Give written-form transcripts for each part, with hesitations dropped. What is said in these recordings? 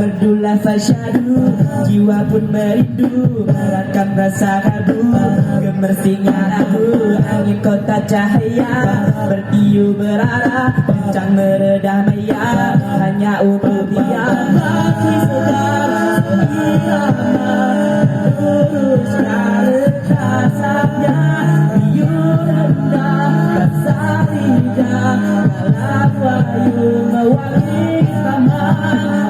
merdulah fasyadu, jiwa pun merindu, merekam rasa ragu, gemersingnya ragu, angin kota cahaya, bertiup berarah, kencang meredah maya, hanya untuk dia mati segar, irama, teruskan rasanya, biur rendah, rasa lidah, dalam wayu mewangi sama.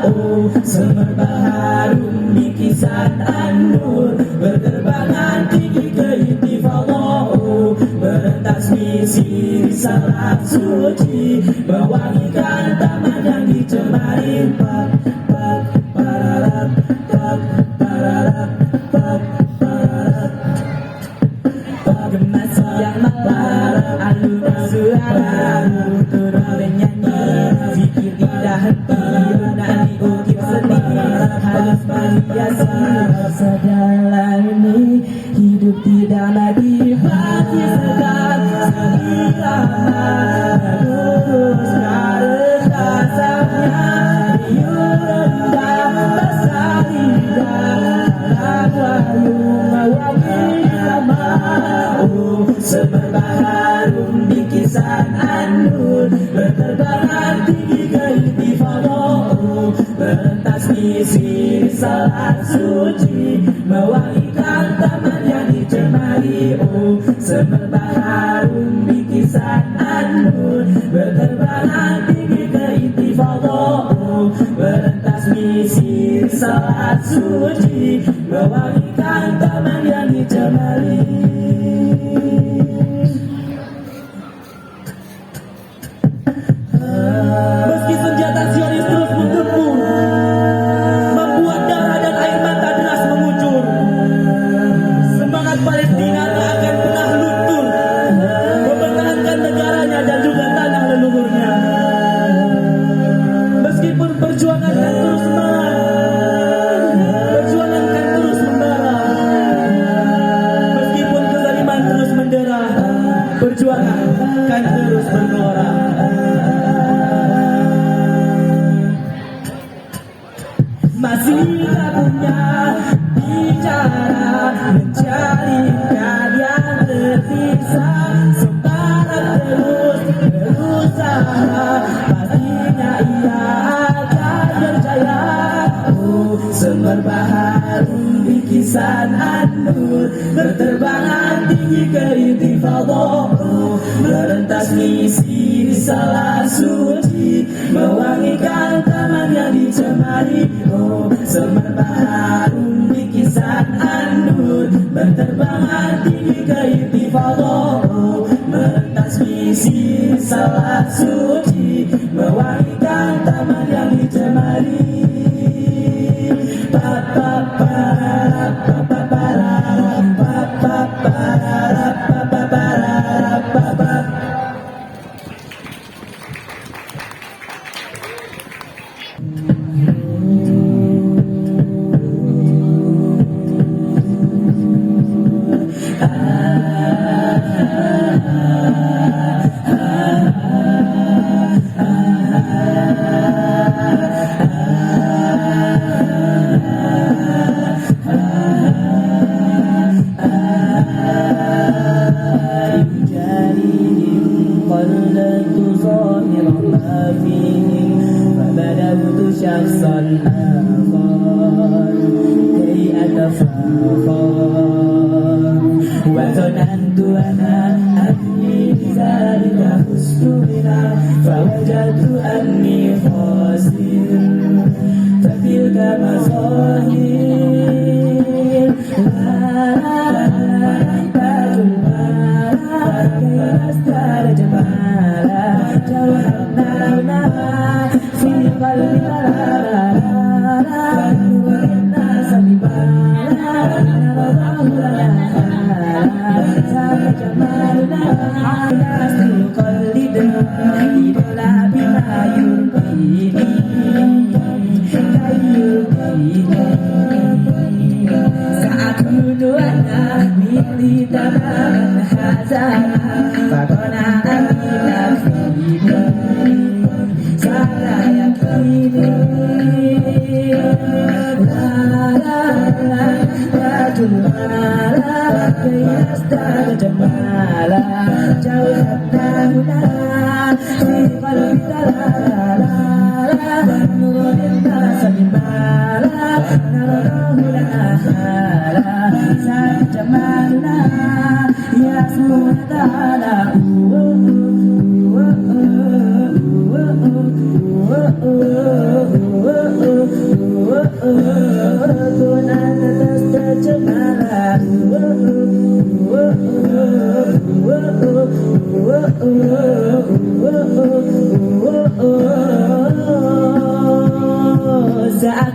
Oh, semerbak harum bikisan an-nur, berterbangan tinggi ke intifadha. Oh, merentas misi risalah suci, mewangikan taman yang dicemari. Pap, pap, pararap, pap, pararap, pap, pararap. Gemas yang malam, alunan suara, turun menyanyi, zikir tidak henti, nani ukir seni, halus menghiasi segala ini, hidup tidak lagi mati segar, seirama, lurus garis asapnya, riuh rendah, basah lidah, dalam wayu mewangi sama. Oh, semerbak harum bikisan an-nur, berterbangan tinggi ke intifadha. Oh, merentas misi salat suci, mewangikan taman yang dicemari. Oh, semerbak harum bikisan an-nur, berterbangan tinggi ke intifadha. Oh, merentas misi salat suci, mewangikan taman yang dicemari. Meski senjata Zionis terus menggempur, membuat darah dan air mata deras mengucur, semangat Palestina tak akan pernah luntur, mempertahankan negaranya dan juga tanah leluhurnya. Meskipun perjuangan akan terus semangat, perjuangan akan terus membara, meskipun kezaliman terus mendera, perjuangan akan terus bergelora. Masih tak punya bicara, mencarikan yang terpisah, semangat terus berusaha, pastinya ia akan berjaya. Oh, semerbak harum bikisan an-nur, berterbangan tinggi ke intifadha. Oh, merentas misi risalah suci, mewangikan taman yang dicemari. Oh, semerbak harum bikisan an-nur, berterbangan tinggi ke intifadha. Oh, merentas misi risalah suci, mewangikan taman yang dicemari. Pa pa pararap, pa pa pararap, pa pa pararap, pa pa pararap, pa pa. شخصا آخر كي أتفاخر وظننت أنا أني بذلك فزت بها فوجدت أني خاسر فتلك مظاهر باب المال أستار جمالا جوهرنا في قلبي والناس ببالا جمالنا الناس يقلدنا إذا بما يرضيني سأكون أنا مثلي تماما هذا فقنعني نفسي saya yakini lintas bimala narohu la ahala sa jamalna ya subhana Sa